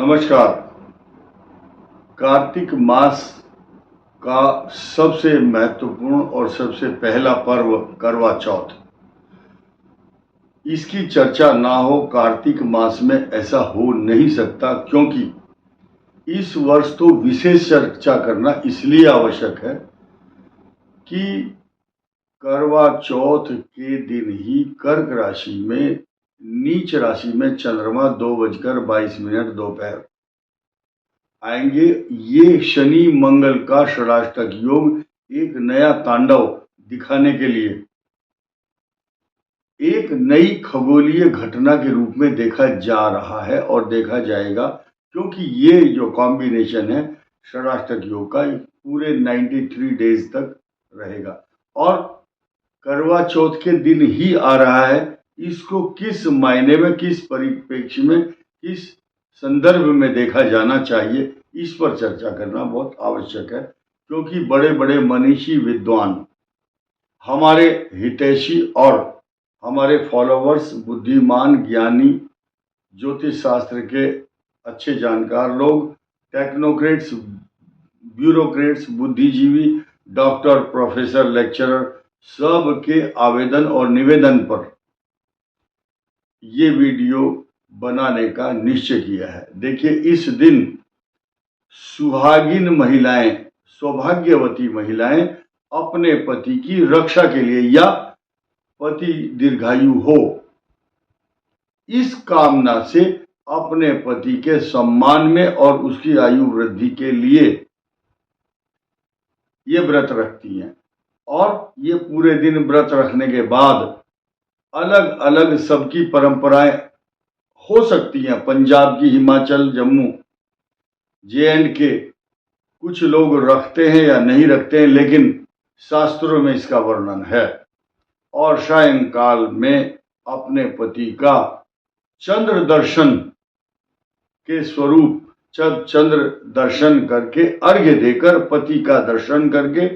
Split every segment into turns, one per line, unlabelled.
नमस्कार। कार्तिक मास का सबसे महत्वपूर्ण और सबसे पहला पर्व करवा चौथ। इसकी चर्चा ना हो कार्तिक मास में ऐसा हो नहीं सकता, क्योंकि इस वर्ष तो विशेष चर्चा करना इसलिए आवश्यक है कि करवा चौथ के दिन ही कर्क राशि में नीच राशि में चंद्रमा 2:22 दोपहर आएंगे। ये शनि मंगल का षडाष्टक योग एक नया तांडव दिखाने के लिए एक नई खगोलीय घटना के रूप में देखा जा रहा है और देखा जाएगा, क्योंकि ये जो कॉम्बिनेशन है षडाष्टक योग का पूरे 93 डेज तक रहेगा और करवा चौथ के दिन ही आ रहा है। इसको किस मायने में, किस परिप्रेक्ष्य में, किस संदर्भ में देखा जाना चाहिए, इस पर चर्चा करना बहुत आवश्यक है, क्योंकि बड़े बड़े मनीषी विद्वान, हमारे हितैषी और हमारे फॉलोवर्स, बुद्धिमान, ज्ञानी, ज्योतिष शास्त्र के अच्छे जानकार लोग, टेक्नोक्रेट्स, ब्यूरोक्रेट्स, बुद्धिजीवी, डॉक्टर, प्रोफेसर, लेक्चरर, सब के आवेदन और निवेदन पर ये वीडियो बनाने का निश्चय किया है। देखिए, इस दिन सुहागिन महिलाएं, सौभाग्यवती महिलाएं अपने पति की रक्षा के लिए या पति दीर्घायु हो, इस कामना से अपने पति के सम्मान में और उसकी आयु वृद्धि के लिए ये व्रत रखती हैं। और ये पूरे दिन व्रत रखने के बाद अलग अलग सबकी परंपराएं हो सकती हैं। पंजाब की, हिमाचल, जम्मू, JNK कुछ लोग रखते हैं या नहीं रखते हैं, लेकिन शास्त्रों में इसका वर्णन है। और सायंकाल में अपने पति का चंद्र दर्शन के स्वरूप चंद्र दर्शन करके, अर्घ्य देकर, पति का दर्शन करके,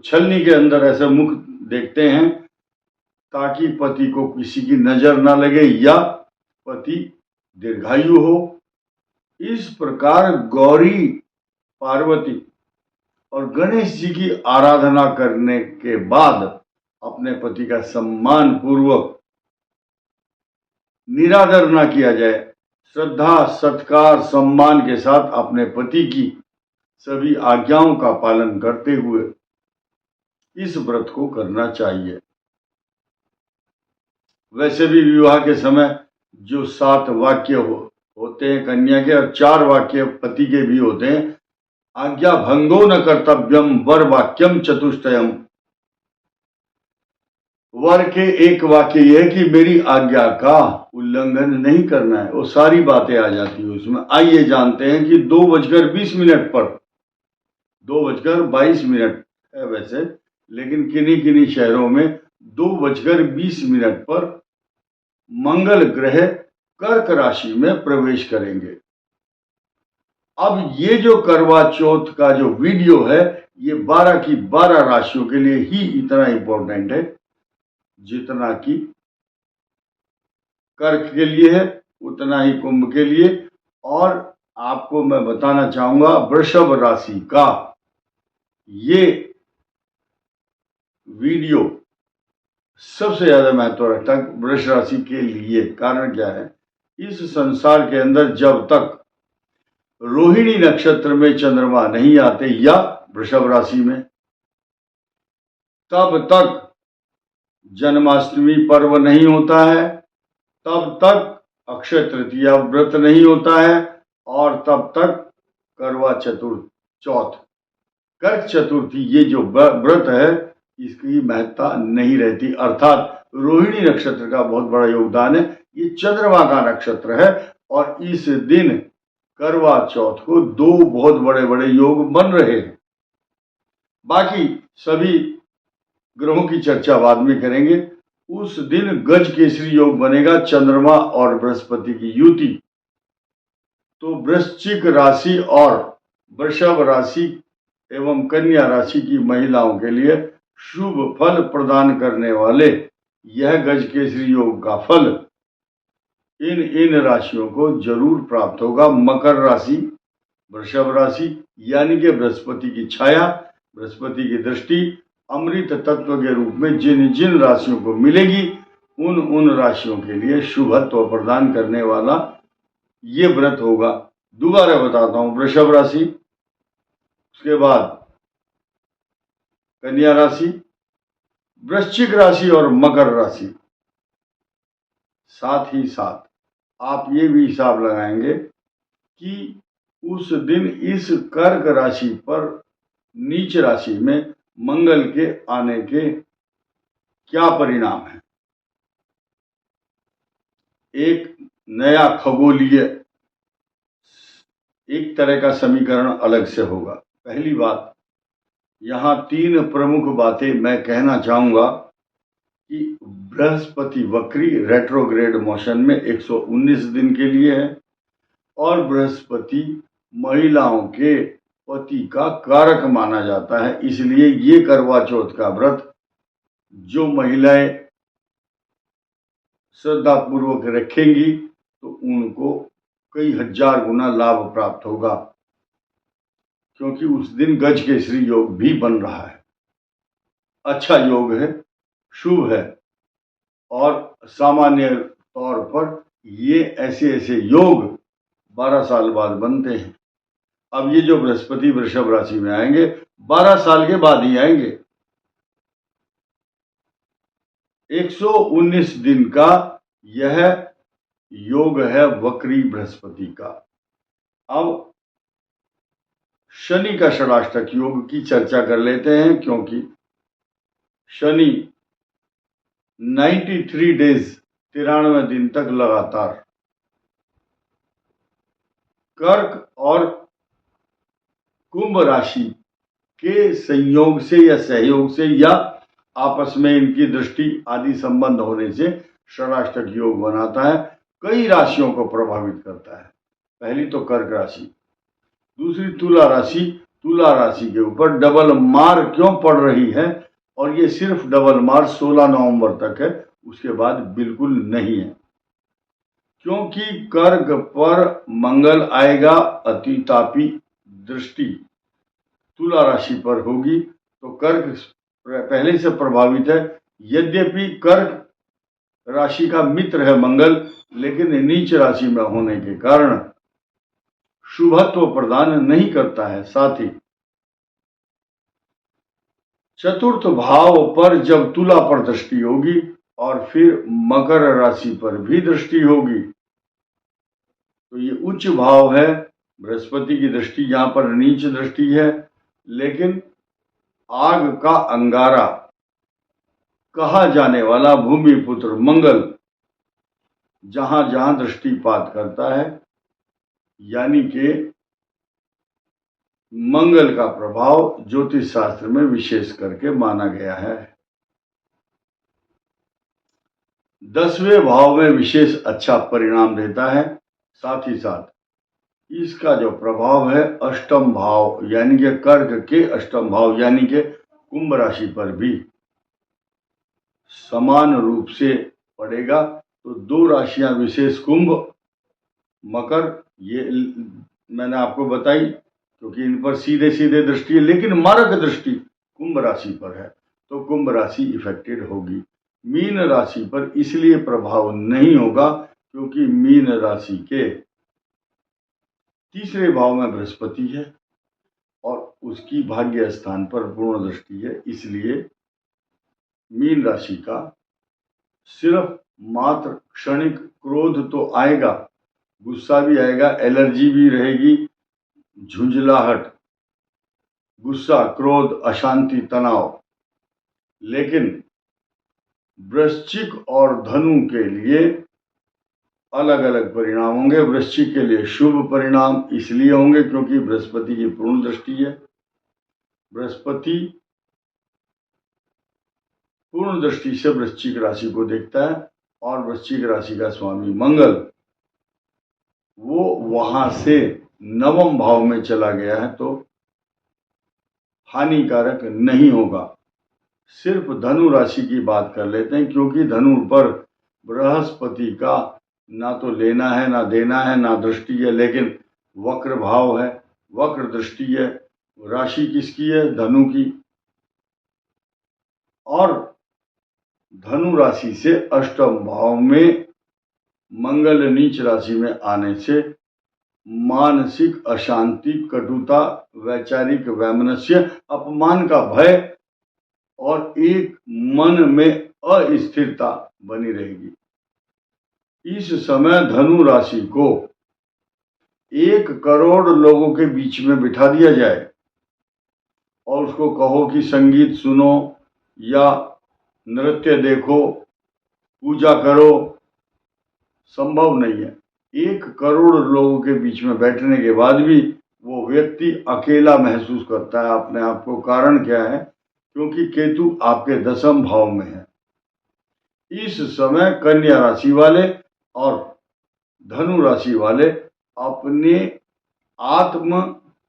छलनी के अंदर ऐसे मुख देखते हैं ताकि पति को किसी की नजर ना लगे या पति दीर्घायु हो। इस प्रकार गौरी, पार्वती और गणेश जी की आराधना करने के बाद अपने पति का सम्मान पूर्वक निरादर ना किया जाए, श्रद्धा, सत्कार, सम्मान के साथ अपने पति की सभी आज्ञाओं का पालन करते हुए इस व्रत को करना चाहिए। वैसे भी विवाह के समय जो 7 वाक्य होते हैं कन्या के और 4 वाक्य पति के भी होते हैं। आज्ञा भंगो न कर्तव्यम वर वाक्यम चतुष्टयम। वर के एक वाक्य यह है कि मेरी आज्ञा का उल्लंघन नहीं करना है, वो सारी बातें आ जाती है उसमें। आइए जानते हैं कि 2:20 पर, 2:22 है वैसे, लेकिन किन्हीं किन्हीं शहरों में 2:20 पर मंगल ग्रह कर्क राशि में प्रवेश करेंगे। अब ये जो करवा चौथ का जो वीडियो है, ये 12 की 12 राशियों के लिए ही इतना इंपॉर्टेंट है जितना कि कर्क के लिए है, उतना ही कुंभ के लिए। और आपको मैं बताना चाहूंगा, वृषभ राशि का ये वीडियो सबसे ज्यादा महत्व रखता है वृष राशि के लिए। कारण क्या है, इस संसार के अंदर जब तक रोहिणी नक्षत्र में चंद्रमा नहीं आते या वृषभ राशि में, तब तक जन्माष्टमी पर्व नहीं होता है, तब तक अक्षय तृतीया व्रत नहीं होता है, और तब तक करवा चौथ, कर्क चतुर्थी, ये जो व्रत है इसकी महत्ता नहीं रहती। अर्थात रोहिणी नक्षत्र का बहुत बड़ा योगदान है। ये चंद्रमा का नक्षत्र है और इस दिन करवा चौथ को 2 बहुत बड़े बड़े योग बन रहे हैं। बाकी सभी ग्रहों की चर्चा बाद में करेंगे। उस दिन गज केसरी योग बनेगा, चंद्रमा और बृहस्पति की युति। तो वृश्चिक राशि और वृषभ राशि एवं कन्या राशि की महिलाओं के लिए शुभ फल प्रदान करने वाले यह गज केसरी योग का फल इन इन राशियों को जरूर प्राप्त होगा। मकर राशि, वृषभ राशि, यानी कि बृहस्पति की छाया, बृहस्पति की दृष्टि अमृत तत्व के रूप में जिन जिन राशियों को मिलेगी, उन उन राशियों के लिए शुभत्व प्रदान करने वाला ये व्रत होगा। दोबारा बताता हूं, वृषभ राशि, उसके बाद कन्या राशि, वृश्चिक राशि और मकर राशि। साथ ही साथ आप ये भी हिसाब लगाएंगे कि उस दिन इस कर्क राशि पर नीच राशि में मंगल के आने के क्या परिणाम है। एक नया खगोलीय एक तरह का समीकरण अलग से होगा। पहली बात, यहां 3 प्रमुख बातें मैं कहना चाहूंगा कि बृहस्पति वक्री रेट्रोग्रेड मोशन में 119 दिन के लिए है और बृहस्पति महिलाओं के पति का कारक माना जाता है। इसलिए ये करवा चौथ का व्रत जो महिलाएं श्रद्धा पूर्वक रखेंगी तो उनको कई हजार गुना लाभ प्राप्त होगा, क्योंकि उस दिन गज केसरी योग भी बन रहा है। अच्छा योग है, शुभ है, और सामान्य तौर पर ये ऐसे ऐसे योग 12 साल बाद बनते हैं। अब ये जो बृहस्पति वृषभ राशि में आएंगे 12 साल के बाद ही आएंगे। 119 दिन का यह योग है वक्री बृहस्पति का। अब शनि का षडाष्टक योग की चर्चा कर लेते हैं, क्योंकि शनि 93 डेज 93 दिन तक लगातार कर्क और कुंभ राशि के संयोग से या सहयोग से या आपस में इनकी दृष्टि आदि संबंध होने से षडाष्टक योग बनाता है। कई राशियों को प्रभावित करता है। पहली तो कर्क राशि, दूसरी तुला राशि। तुला राशि के ऊपर डबल मार क्यों पड़ रही है, और ये सिर्फ डबल मार 16 नवंबर तक है, उसके बाद बिल्कुल नहीं है, क्योंकि कर्क पर मंगल आएगा, अतितापी दृष्टि तुला राशि पर होगी, तो कर्क पहले से प्रभावित है। यद्यपि कर्क राशि का मित्र है मंगल, लेकिन नीच राशि में होने के कारण शुभत्व प्रदान नहीं करता है। साथ ही चतुर्थ भाव पर जब तुला पर दृष्टि होगी और फिर मकर राशि पर भी दृष्टि होगी, तो ये उच्च भाव है। बृहस्पति की दृष्टि यहां पर नीच दृष्टि है, लेकिन आग का अंगारा कहा जाने वाला भूमि पुत्र मंगल जहां जहां दृष्टिपात करता है, यानी कि मंगल का प्रभाव ज्योतिष शास्त्र में विशेष करके माना गया है। 10वें भाव में विशेष अच्छा परिणाम देता है। साथ ही साथ इसका जो प्रभाव है अष्टम भाव यानी कि कर्क के अष्टम भाव यानी कि कुंभ राशि पर भी समान रूप से पड़ेगा। तो 2 राशियां विशेष कुंभ मकर, ये मैंने आपको बताई क्योंकि इन पर सीधे सीधे दृष्टि है, लेकिन मारक दृष्टि कुंभ राशि पर है, तो कुंभ राशि इफेक्टेड होगी। मीन राशि पर इसलिए प्रभाव नहीं होगा क्योंकि मीन राशि के तीसरे भाव में बृहस्पति है और उसकी भाग्य स्थान पर पूर्ण दृष्टि है। इसलिए मीन राशि का सिर्फ मात्र क्षणिक क्रोध तो आएगा, गुस्सा भी आएगा, एलर्जी भी रहेगी, झुंझलाहट, गुस्सा, क्रोध, अशांति, तनाव। लेकिन वृश्चिक और धनु के लिए अलग अलग परिणाम होंगे। वृश्चिक के लिए शुभ परिणाम इसलिए होंगे क्योंकि बृहस्पति की पूर्ण दृष्टि है। बृहस्पति पूर्ण दृष्टि से वृश्चिक राशि को देखता है और वृश्चिक राशि का स्वामी मंगल वो वहां से 9वें भाव में चला गया है, तो हानिकारक नहीं होगा। सिर्फ धनु राशि की बात कर लेते हैं, क्योंकि धनु पर बृहस्पति का ना तो लेना है ना देना है ना दृष्टि है, लेकिन वक्र भाव है, वक्र दृष्टि है। राशि किसकी है? धनु की। और धनु राशि से अष्टम भाव में मंगल नीच राशि में आने से मानसिक अशांति, कटुता, वैचारिक वैमनस्य, अपमान का भय और एक मन में अस्थिरता बनी रहेगी। इस समय धनु राशि को 1 करोड़ लोगों के बीच में बिठा दिया जाए और उसको कहो कि संगीत सुनो या नृत्य देखो, पूजा करो, संभव नहीं है। 1 करोड़ लोगों के बीच में बैठने के बाद भी वो व्यक्ति अकेला महसूस करता है अपने आप को। कारण क्या है? क्योंकि केतु आपके 10वें भाव में है। इस समय कन्या राशि वाले और धनु राशि वाले अपने आत्म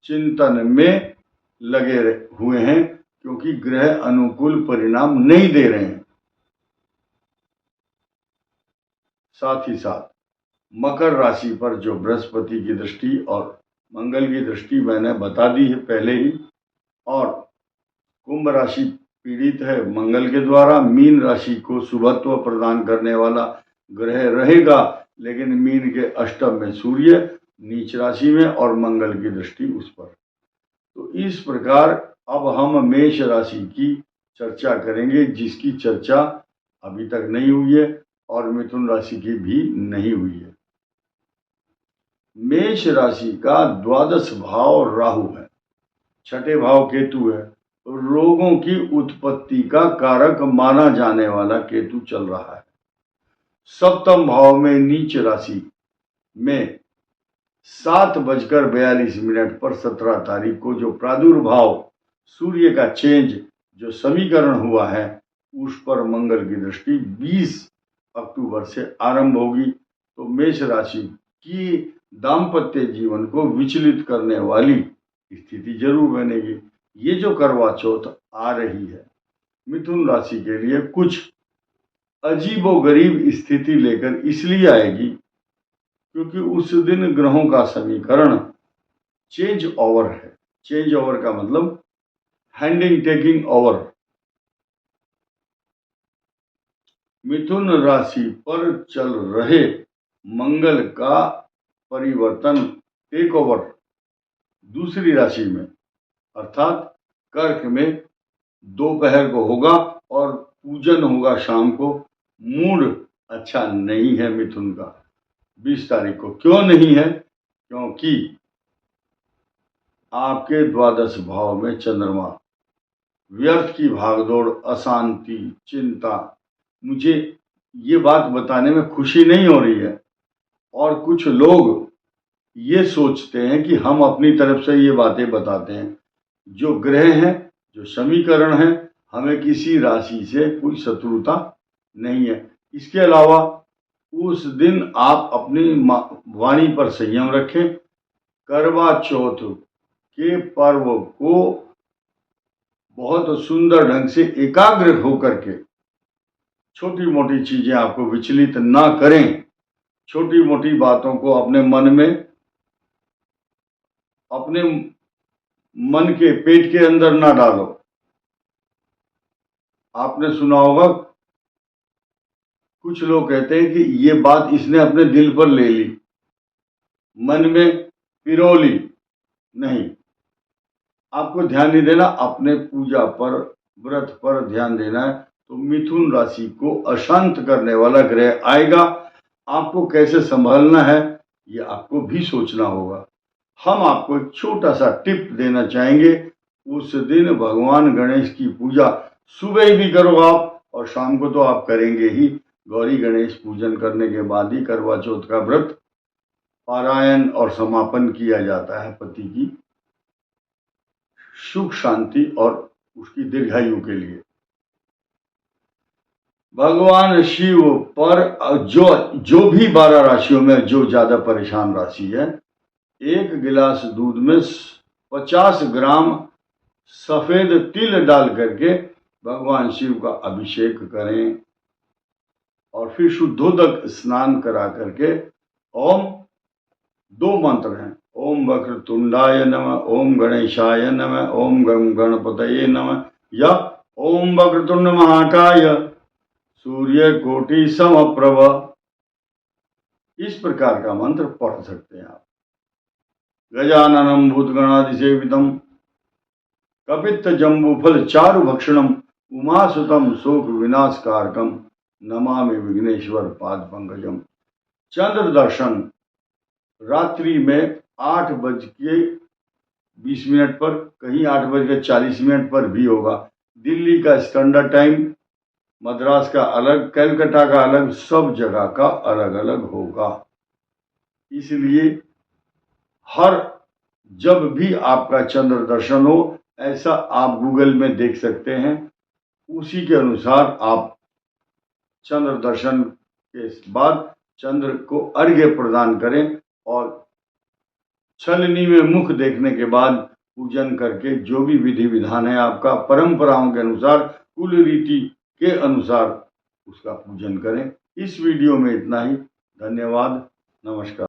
चिंतन में लगे हुए हैं, क्योंकि ग्रह अनुकूल परिणाम नहीं दे रहे हैं। साथ ही साथ मकर राशि पर जो बृहस्पति की दृष्टि और मंगल की दृष्टि मैंने बता दी है पहले ही, और कुंभ राशि पीड़ित है मंगल के द्वारा। मीन राशि को शुभत्व प्रदान करने वाला ग्रह रहेगा, लेकिन मीन के अष्टम में सूर्य नीच राशि में और मंगल की दृष्टि उस पर। तो इस प्रकार अब हम मेष राशि की चर्चा करेंगे, जिसकी चर्चा अभी तक नहीं हुई है और मिथुन राशि की भी नहीं हुई है। मेष राशि का 12वां भाव राहु है, 6ठे भाव केतु है। रोगों की उत्पत्ति का कारक माना जाने वाला केतु चल रहा है। 7वें भाव में नीच राशि में 7:42 पर 17 तारीख को जो प्रादुर्भाव सूर्य का चेंज जो समीकरण हुआ है, उस पर मंगल की दृष्टि 20 अक्टूबर से आरंभ होगी। तो मेष राशि की दाम्पत्य जीवन को विचलित करने वाली स्थिति जरूर बनेगी। ये जो करवा चौथ आ रही है मिथुन राशि के लिए कुछ अजीबोगरीब स्थिति लेकर इसलिए आएगी क्योंकि उस दिन ग्रहों का समीकरण चेंज ओवर है। चेंज ओवर का मतलब हैंडिंग टेकिंग ओवर। मिथुन राशि पर चल रहे मंगल का परिवर्तन टेक ओवर दूसरी राशि में अर्थात कर्क में दोपहर को होगा और पूजन होगा शाम को। मूड अच्छा नहीं है मिथुन का 20 तारीख को। क्यों नहीं है? क्योंकि आपके 12वें भाव में चंद्रमा, व्यर्थ की भागदौड़, अशांति, चिंता। मुझे ये बात बताने में खुशी नहीं हो रही है और कुछ लोग ये सोचते हैं कि हम अपनी तरफ से ये बातें बताते हैं। जो ग्रह हैं, जो समीकरण है, हमें किसी राशि से कोई शत्रुता नहीं है। इसके अलावा उस दिन आप अपनी वाणी पर संयम रखें। करवा चौथ के पर्व को बहुत सुंदर ढंग से एकाग्र होकर के, छोटी मोटी चीजें आपको विचलित ना करें। छोटी मोटी बातों को अपने मन में, अपने मन के पेट के अंदर ना डालो। आपने सुना होगा कुछ लोग कहते हैं कि ये बात इसने अपने दिल पर ले ली, मन में पिरो ली। नहीं, आपको ध्यान नहीं देना, अपने पूजा पर, व्रत पर ध्यान देना है। तो मिथुन राशि को अशांत करने वाला ग्रह आएगा। आपको कैसे संभालना है ये आपको भी सोचना होगा। हम आपको एक छोटा सा टिप देना चाहेंगे। उस दिन भगवान गणेश की पूजा सुबह भी करो आप, और शाम को तो आप करेंगे ही। गौरी गणेश पूजन करने के बाद ही करवा चौथ का व्रत पारायण और समापन किया जाता है पति की सुख शांति और उसकी दीर्घायु के लिए। भगवान शिव पर जो भी 12 राशियों में जो ज्यादा परेशान राशि है, 1 गिलास दूध में 50 ग्राम सफेद तिल डाल करके भगवान शिव का अभिषेक करें। और फिर शुद्धोदक स्नान करा करके ओम, 2 मंत्र हैं, ओम वक्रतुंडाय नमः, ओम गणेशाय नमः, ओम गं गणपतये नमः या ओम वक्रतुंड महाकाय सूर्य कोटि समप्रभ, इस प्रकार का मंत्र पढ़ सकते हैं आप। गजाननम भूतगणाधिसेवितम कपित्थ जम्बूफल चारुभक्षणम उमासुतम शोक विनाशकारकम नमामि विघ्नेश्वर पाद पंकजम। चंद्र दर्शन रात्रि में 8:20 पर, कहीं 8:40 पर भी होगा। दिल्ली का स्टैंडर्ड टाइम, मद्रास का अलग, कलकत्ता का अलग, सब जगह का अलग अलग होगा। इसलिए जब भी आपका चंद्र दर्शन हो, ऐसा आप गूगल में देख सकते हैं। उसी के अनुसार आप चंद्र दर्शन के बाद चंद्र को अर्घ्य प्रदान करें और छलनी में मुख देखने के बाद पूजन करके जो भी विधि विधान है आपका परंपराओं के अनुसार, कुल रीति के अनुसार उसका पूजन करें। इस वीडियो में इतना ही। धन्यवाद, नमस्कार।